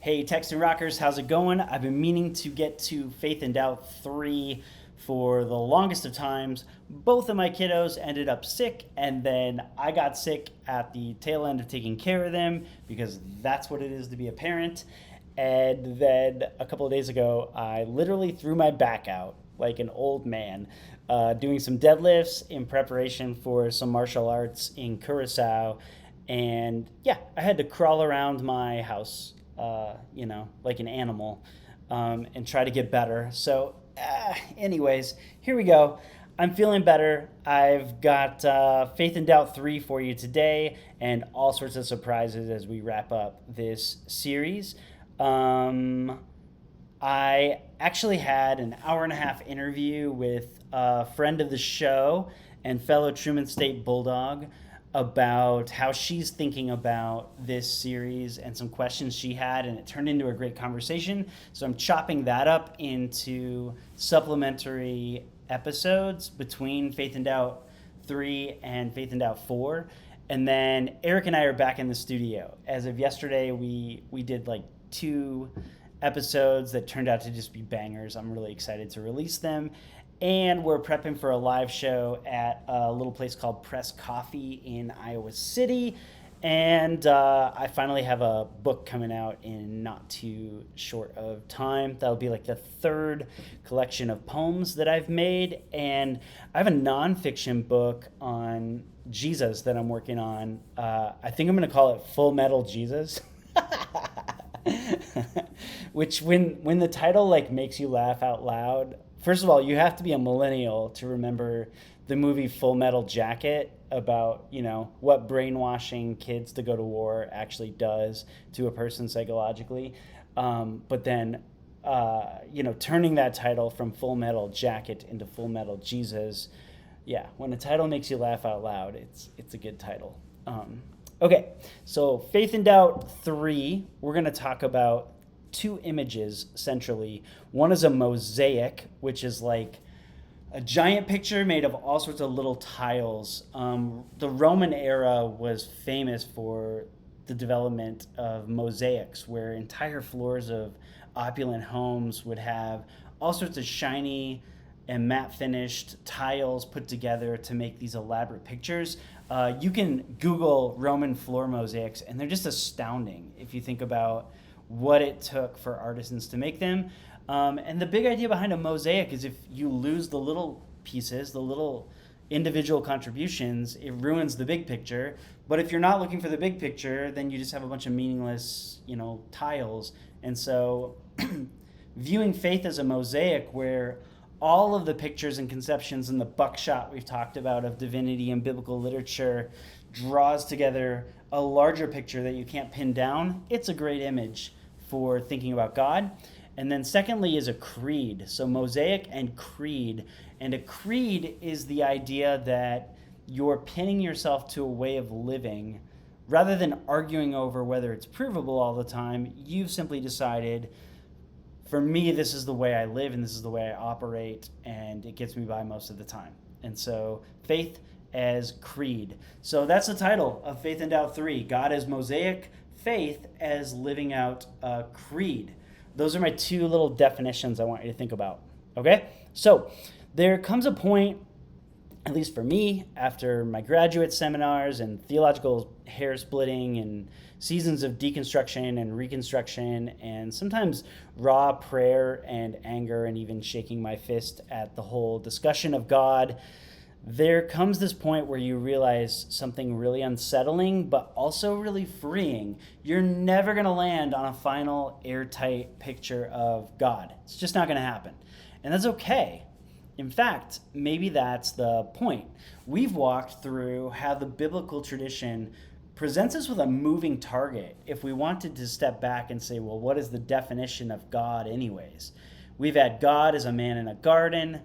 Hey, Text and Rockers, how's it going? I've been meaning to get to Faith and Doubt 3 for the longest of times. Both of my kiddos ended up sick, and then I got sick at the tail end of taking care of them because that's what it is to be a parent. And then a couple of days ago, I literally threw my back out like an old man, doing some deadlifts in preparation for some martial arts in Curacao. And yeah, I had to crawl around my house, like an animal, and try to get better. So, anyways, here we go. I'm feeling better. I've got Faith and Doubt 3 for you today and all sorts of surprises as we wrap up this series. Um, I actually had an hour and a half interview with a friend of the show and fellow Truman State Bulldog about how she's thinking about this series and some questions she had, and it turned into a great conversation. So I'm chopping that up into supplementary episodes between Faith and Doubt 3 and Faith and Doubt 4. And then Eric and I are back in the studio. As of yesterday, we did like 2 episodes that turned out to just be bangers. I'm really excited to release them. And we're prepping for a live show at a little place called Press Coffee in Iowa City. And I finally have a book coming out in not too short of time. That'll be like the 3rd collection of poems that I've made. And I have a nonfiction book on Jesus that I'm working on. I think I'm going to call it Full Metal Jesus. Which when the title like makes you laugh out loud, first of all, you have to be a millennial to remember the movie Full Metal Jacket about, what brainwashing kids to go to war actually does to a person psychologically. But then, turning that title from Full Metal Jacket into Full Metal Jesus, yeah, when a title makes you laugh out loud, it's a good title. Okay, so Faith and Doubt 3, we're going to talk about 2 images centrally. One is a mosaic, which is like a giant picture made of all sorts of little tiles. The Roman era was famous for the development of mosaics, where entire floors of opulent homes would have all sorts of shiny and matte finished tiles put together to make these elaborate pictures. You can Google Roman floor mosaics, and they're just astounding if you think about what it took for artisans to make them. And the big idea behind a mosaic is if you lose the little pieces, the little individual contributions, it ruins the big picture. But if you're not looking for the big picture, then you just have a bunch of meaningless, tiles. And so viewing faith as a mosaic where all of the pictures and conceptions in the buckshot we've talked about of divinity and biblical literature draws together a larger picture that you can't pin down, it's a great image for thinking about God. And then secondly is a creed. So mosaic and creed. And a creed is the idea that you're pinning yourself to a way of living. Rather than arguing over whether it's provable all the time, you've simply decided, for me, this is the way I live and this is the way I operate, and it gets me by most of the time. And so faith as creed. So that's the title of Faith and Doubt 3. God as mosaic, faith as living out a creed. Those are my 2 little definitions I want you to think about. Okay? So there comes a point, at least for me, after my graduate seminars and theological hair splitting and seasons of deconstruction and reconstruction and sometimes raw prayer and anger and even shaking my fist at the whole discussion of God, there comes this point where you realize something really unsettling but also really freeing. You're never going to land on a final airtight picture of God. It's just not going to happen. And that's okay. In fact, maybe that's the point. We've walked through how the biblical tradition presents us with a moving target if we wanted to step back and say, well, what is the definition of God anyways? We've had God as a man in a garden,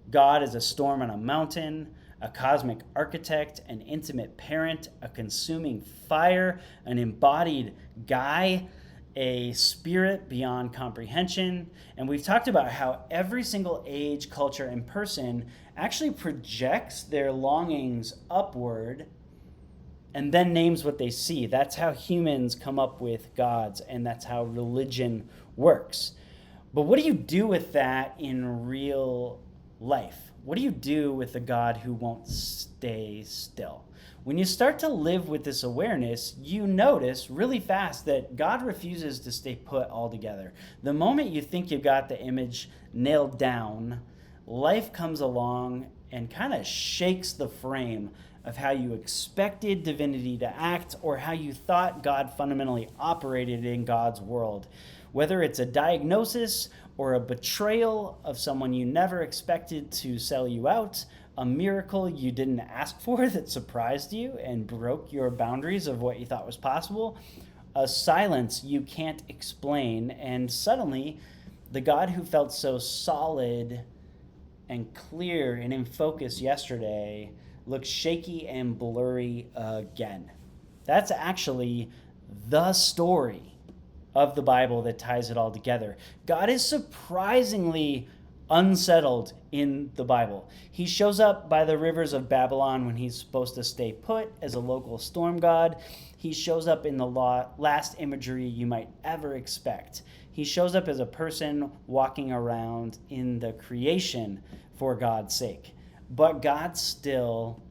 God as a storm on a mountain, a cosmic architect, an intimate parent, a consuming fire, an embodied guy, a spirit beyond comprehension. And we've talked about how every single age, culture, and person actually projects their longings upward and then names what they see. That's how humans come up with gods, and that's how religion works. But what do you do with that in real life? What do you do with a God who won't stay still? When you start to live with this awareness, you notice really fast that God refuses to stay put altogether. The moment you think you've got the image nailed down, life comes along and kind of shakes the frame of how you expected divinity to act or how you thought God fundamentally operated in God's world. Whether it's a diagnosis or a betrayal of someone you never expected to sell you out, a miracle you didn't ask for that surprised you and broke your boundaries of what you thought was possible, a silence you can't explain, and suddenly the God who felt so solid and clear and in focus yesterday looks shaky and blurry again. That's actually the story of the Bible that ties it all together. God is surprisingly unsettled in the Bible. He shows up by the rivers of Babylon when he's supposed to stay put as a local storm god. He shows up in the last imagery you might ever expect. He shows up as a person walking around in the creation for God's sake. But God still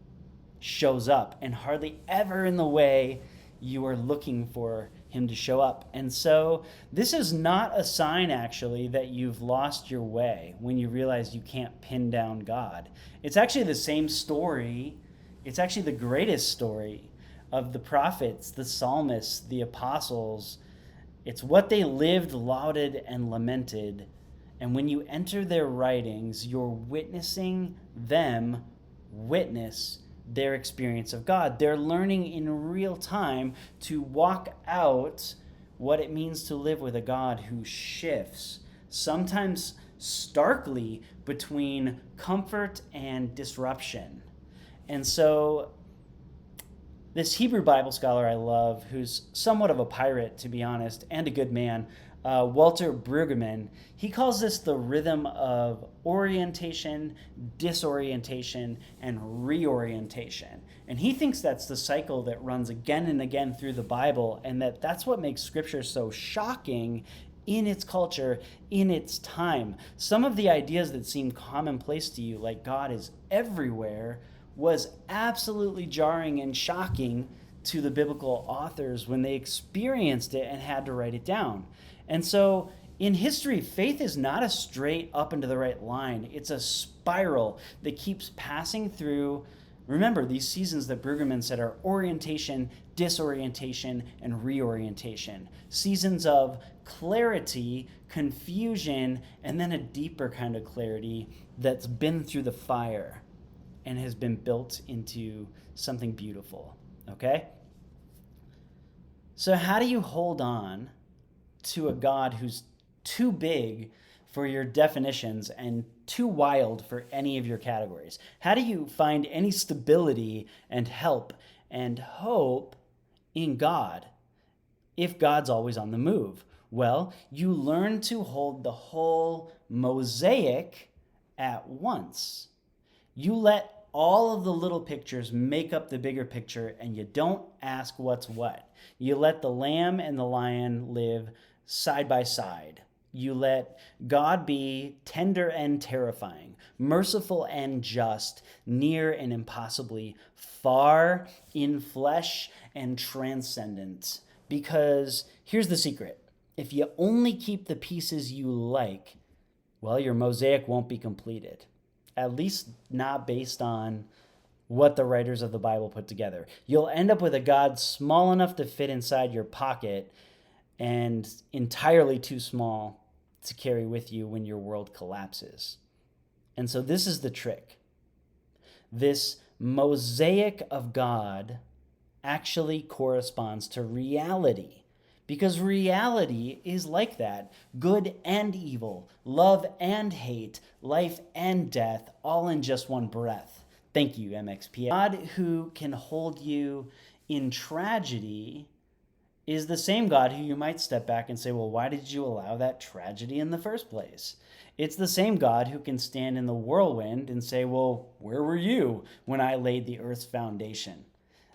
shows up, and hardly ever in the way you are looking for him to show up. And so this is not a sign, actually, that you've lost your way when you realize you can't pin down God. It's actually the same story. It's actually the greatest story of the prophets, the psalmists, the apostles. It's what they lived, lauded, and lamented. And when you enter their writings, you're witnessing them witness their experience of God. They're learning in real time to walk out what it means to live with a God who shifts, sometimes starkly, between comfort and disruption. And so this Hebrew Bible scholar I love, who's somewhat of a pirate, to be honest, and a good man, Walter Brueggemann, he calls this the rhythm of orientation, disorientation, and reorientation. And he thinks that's the cycle that runs again and again through the Bible, and that's what makes Scripture so shocking in its culture, in its time. Some of the ideas that seem commonplace to you, like God is everywhere, was absolutely jarring and shocking to the biblical authors when they experienced it and had to write it down. And so in history, faith is not a straight up and to the right line. It's a spiral that keeps passing through. Remember, these seasons that Brueggemann said are orientation, disorientation, and reorientation. Seasons of clarity, confusion, and then a deeper kind of clarity that's been through the fire and has been built into something beautiful. Okay? So how do you hold on to a God who's too big for your definitions and too wild for any of your categories? How do you find any stability and help and hope in God if God's always on the move? Well, you learn to hold the whole mosaic at once. You let all of the little pictures make up the bigger picture, and you don't ask what's what. You let the lamb and the lion live side by side. You let God be tender and terrifying, merciful and just, near and impossibly far, in flesh and transcendent. Because here's the secret. If you only keep the pieces you like, well, your mosaic won't be completed. At least not based on what the writers of the Bible put together. You'll end up with a God small enough to fit inside your pocket and entirely too small to carry with you when your world collapses. And so this is the trick. This mosaic of God actually corresponds to reality. Because reality is like that. Good and evil, love and hate, life and death, all in just one breath. Thank you, MXP. God who can hold you in tragedy is the same God who you might step back and say, well, why did you allow that tragedy in the first place? It's the same God who can stand in the whirlwind and say, well, where were you when I laid the earth's foundation?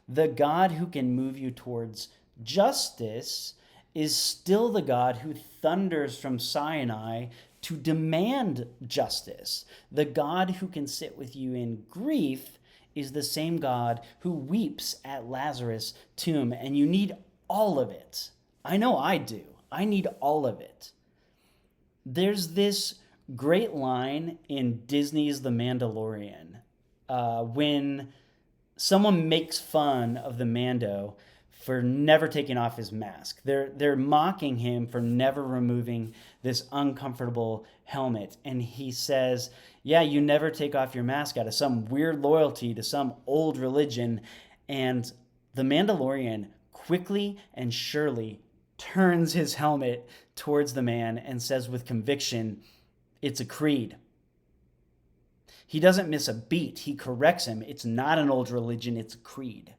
The God who can move you towards justice is still the God who thunders from Sinai to demand justice. The God who can sit with you in grief is the same God who weeps at Lazarus' tomb. And you need all of it. I know I do. I need all of it. There's this great line in Disney's The Mandalorian when someone makes fun of the Mando for never taking off his mask. They're mocking him for never removing this uncomfortable helmet. And he says, yeah, you never take off your mask out of some weird loyalty to some old religion. And the Mandalorian quickly and surely turns his helmet towards the man and says with conviction, it's a creed. He doesn't miss a beat. He corrects him. It's not an old religion, it's a creed.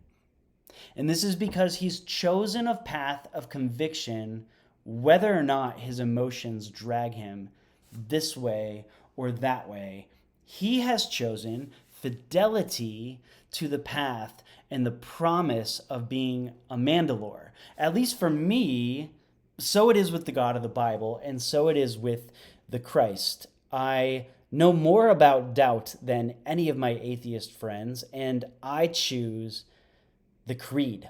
And this is because he's chosen a path of conviction, whether or not his emotions drag him this way or that way. He has chosen fidelity to the path and the promise of being a Mandalore. At least for me, so it is with the God of the Bible, and so it is with the Christ. I know more about doubt than any of my atheist friends, and I choose the creed.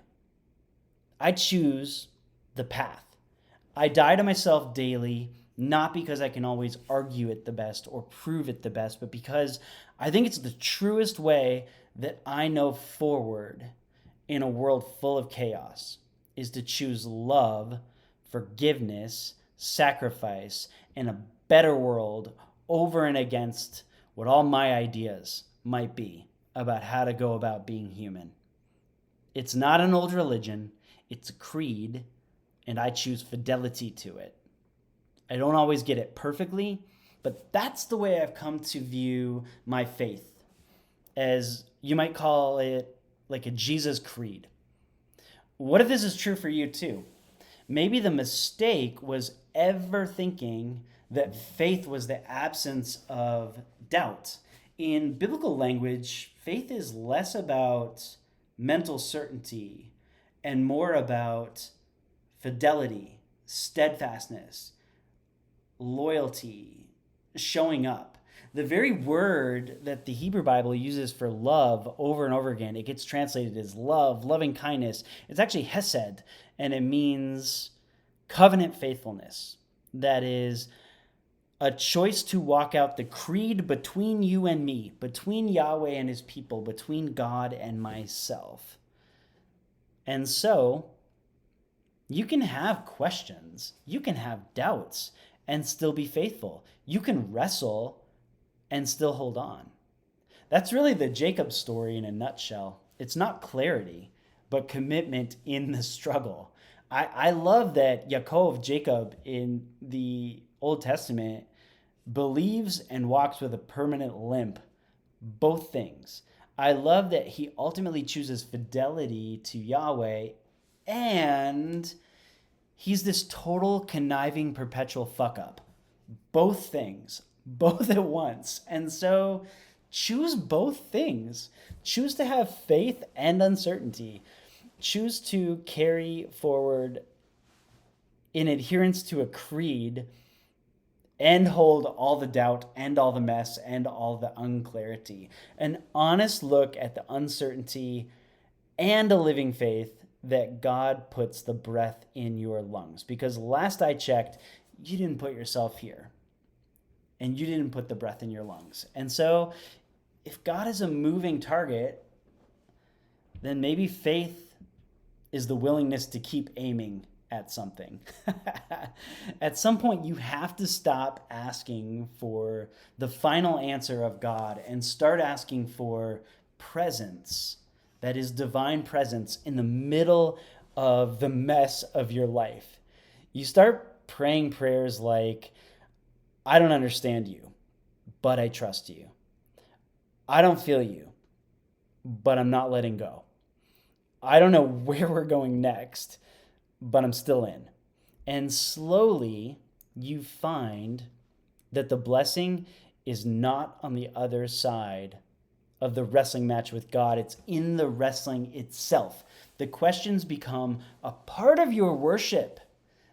I choose the path. I die to myself daily, not because I can always argue it the best or prove it the best, but because I think it's the truest way that I know forward in a world full of chaos is to choose love, forgiveness, sacrifice, and a better world over and against what all my ideas might be about how to go about being human. It's not an old religion, it's a creed, and I choose fidelity to it. I don't always get it perfectly, but that's the way I've come to view my faith, as you might call it like a Jesus creed. What if this is true for you too? Maybe the mistake was ever thinking that faith was the absence of doubt. In biblical language, faith is less about mental certainty and more about fidelity, steadfastness, loyalty, showing up. The very word that the Hebrew Bible uses for love over and over again, it gets translated as love, loving kindness. It's actually hesed, and it means covenant faithfulness. That is a choice to walk out the creed between you and me, between Yahweh and his people, between God and myself. And so you can have questions, you can have doubts and still be faithful. You can wrestle and still hold on. That's really the Jacob story in a nutshell. It's not clarity, but commitment in the struggle. I love that Jacob in the Old Testament believes and walks with a permanent limp, both things. I love that he ultimately chooses fidelity to Yahweh, and he's this total conniving perpetual fuck up. Both things, both at once. And so choose both things. Choose to have faith and uncertainty. Choose to carry forward in adherence to a creed and hold all the doubt and all the mess and all the unclarity. An honest look at the uncertainty and a living faith that God puts the breath in your lungs. Because last I checked, you didn't put yourself here. And you didn't put the breath in your lungs. And so if God is a moving target, then maybe faith is the willingness to keep aiming at something. At some point, you have to stop asking for the final answer of God and start asking for presence, that is divine presence in the middle of the mess of your life. You start praying prayers like, I don't understand you, but I trust you. I don't feel you, but I'm not letting go. I don't know where we're going next, but I'm still in. And slowly you find that the blessing is not on the other side of the wrestling match with God. It's in the wrestling itself. The questions become a part of your worship.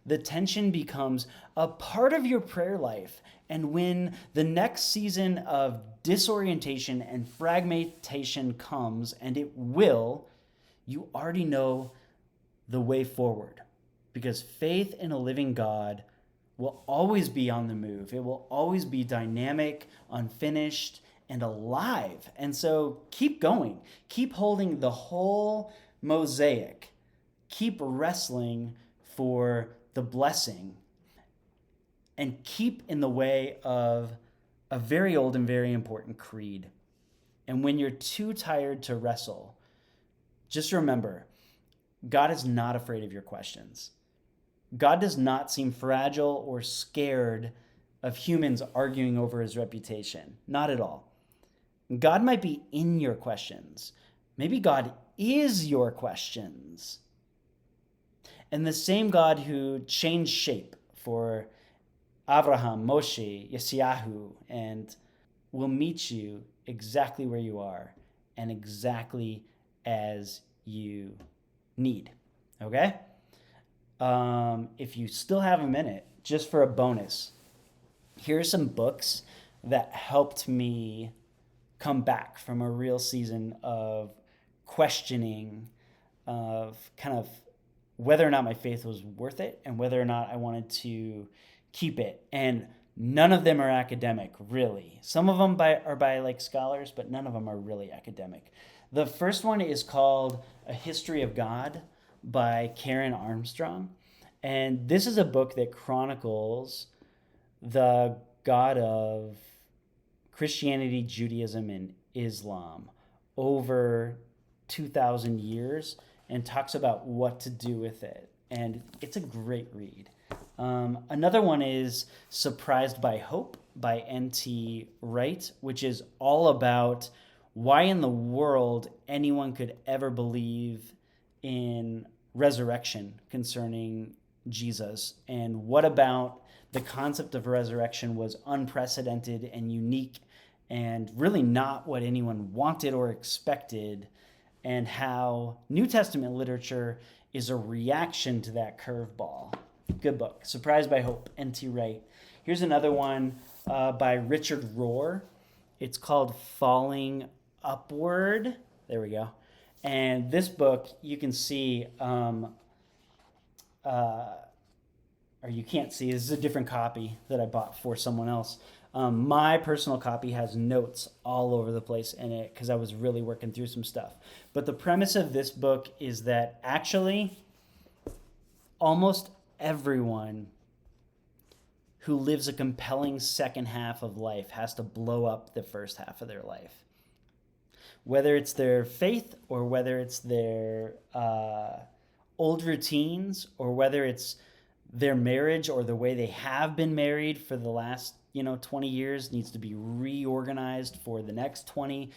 The tension becomes a part of your prayer life. And when the next season of disorientation and fragmentation comes, and it will, you already know the way forward. Because faith in a living God will always be on the move. It will always be dynamic, unfinished, and alive. And so keep going. Keep holding the whole mosaic. Keep wrestling for the blessing. And keep in the way of a very old and very important creed. And when you're too tired to wrestle, just remember, God is not afraid of your questions. God does not seem fragile or scared of humans arguing over his reputation. Not at all. God might be in your questions. Maybe God is your questions. And the same God who changed shape for Abraham, Moshe, Yeshayahu, and will meet you exactly where you are and exactly as you need. Okay? If you still have a minute, just for a bonus, here are some books that helped me come back from a real season of questioning, of kind of whether or not my faith was worth it and whether or not I wanted to keep it. And none of them are academic, really. Some of them are by like scholars, but none of them are really academic. The first one is called A History of God by Karen Armstrong. And this is a book that chronicles the God of Christianity, Judaism, and Islam over 2,000 years and talks about what to do with it. And it's a great read. Another one is Surprised by Hope by N.T. Wright, which is all about why in the world anyone could ever believe in resurrection concerning Jesus, and what about the concept of resurrection was unprecedented and unique and really not what anyone wanted or expected, and how New Testament literature is a reaction to that curveball. Good book. Surprised by Hope, N.T. Wright. Here's another one by Richard Rohr. It's called Falling Upward. There we go. And this book, you can see, or you can't see, this is a different copy that I bought for someone else. My personal copy has notes all over the place in it because I was really working through some stuff. But the premise of this book is that actually almost everyone who lives a compelling second half of life has to blow up the first half of their life. Whether it's their faith or whether it's their old routines or whether it's their marriage or the way they have been married for the last 20 years needs to be reorganized for the next 20.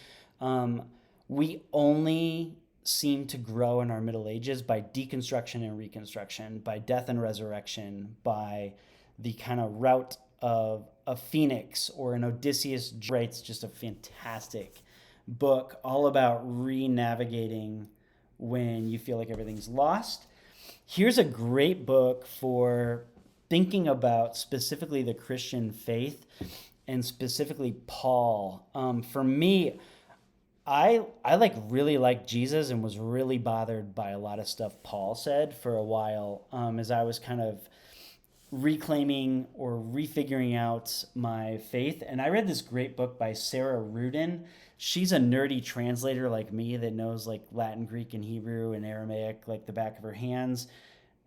We only seem to grow in our Middle Ages by deconstruction and reconstruction, by death and resurrection, by the kind of route of a phoenix or an Odysseus. Writes just a fantastic book all about re-navigating when you feel like everything's lost. Here's a great book for thinking about specifically the Christian faith and specifically Paul. For me, I really liked Jesus and was really bothered by a lot of stuff Paul said for a while as I was kind of reclaiming or refiguring out my faith. And I read this great book by Sarah Rudin. She's a nerdy translator like me that knows like Latin, Greek, and Hebrew and Aramaic like the back of her hand.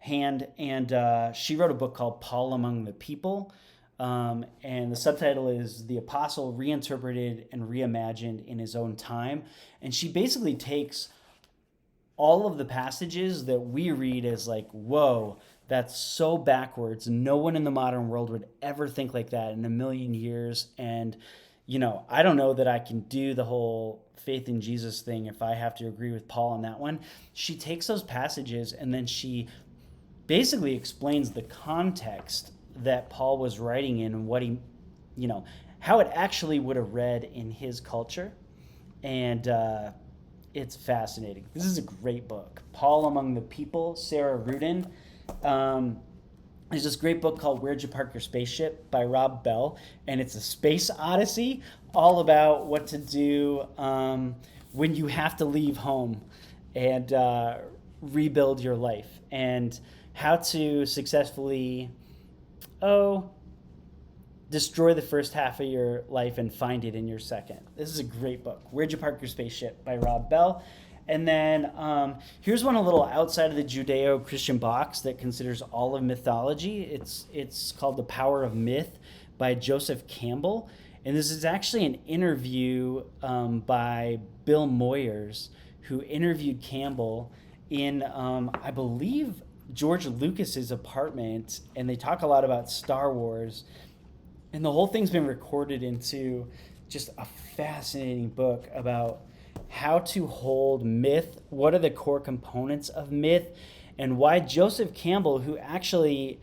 And she wrote a book called Paul Among the People. And the subtitle is The Apostle Reinterpreted and Reimagined in His Own Time. And she basically takes all of the passages that we read as like, whoa, that's so backwards. No one in the modern world would ever think like that in a million years. And, I don't know that I can do the whole faith in Jesus thing if I have to agree with Paul on that one. She takes those passages and then she basically explains the context that Paul was writing in and what he, how it actually would have read in his culture. and it's fascinating. This is a great book. Paul Among the People, Sarah Rudin. There's this great book called Where'd You Park Your Spaceship by Rob Bell, and it's a space odyssey all about what to do when you have to leave home and rebuild your life, and how to successfully destroy the first half of your life and find it in your second. This is a great book. Where'd You Park Your Spaceship by Rob Bell. And then here's one a little outside of the Judeo-Christian box that considers all of mythology. It's called The Power of Myth by Joseph Campbell. And this is actually an interview by Bill Moyers, who interviewed Campbell in, I believe, George Lucas's apartment. And they talk a lot about Star Wars. And the whole thing's been recorded into just a fascinating book about how to hold myth, what are the core components of myth, and why Joseph Campbell, who actually,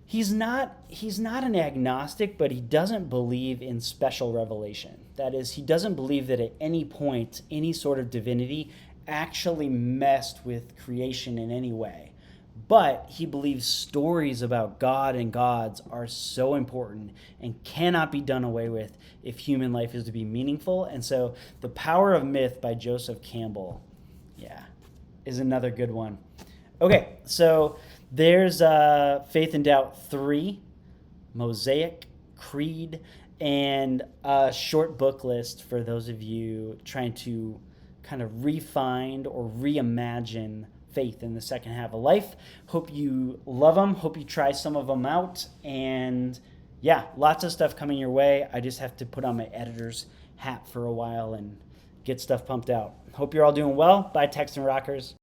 he's not an agnostic, but he doesn't believe in special revelation. That is, he doesn't believe that at any point any sort of divinity actually messed with creation in any way. But he believes stories about God and gods are so important and cannot be done away with if human life is to be meaningful. And so The Power of Myth by Joseph Campbell, is another good one. Okay, so there's Faith and Doubt 3, Mosaic, Creed, and a short book list for those of you trying to kind of refine or reimagine faith in the second half of life. Hope you love them. Hope you try some of them out. And lots of stuff coming your way. I just have to put on my editor's hat for a while and get stuff pumped out. Hope you're all doing well. Bye, Texan Rockers.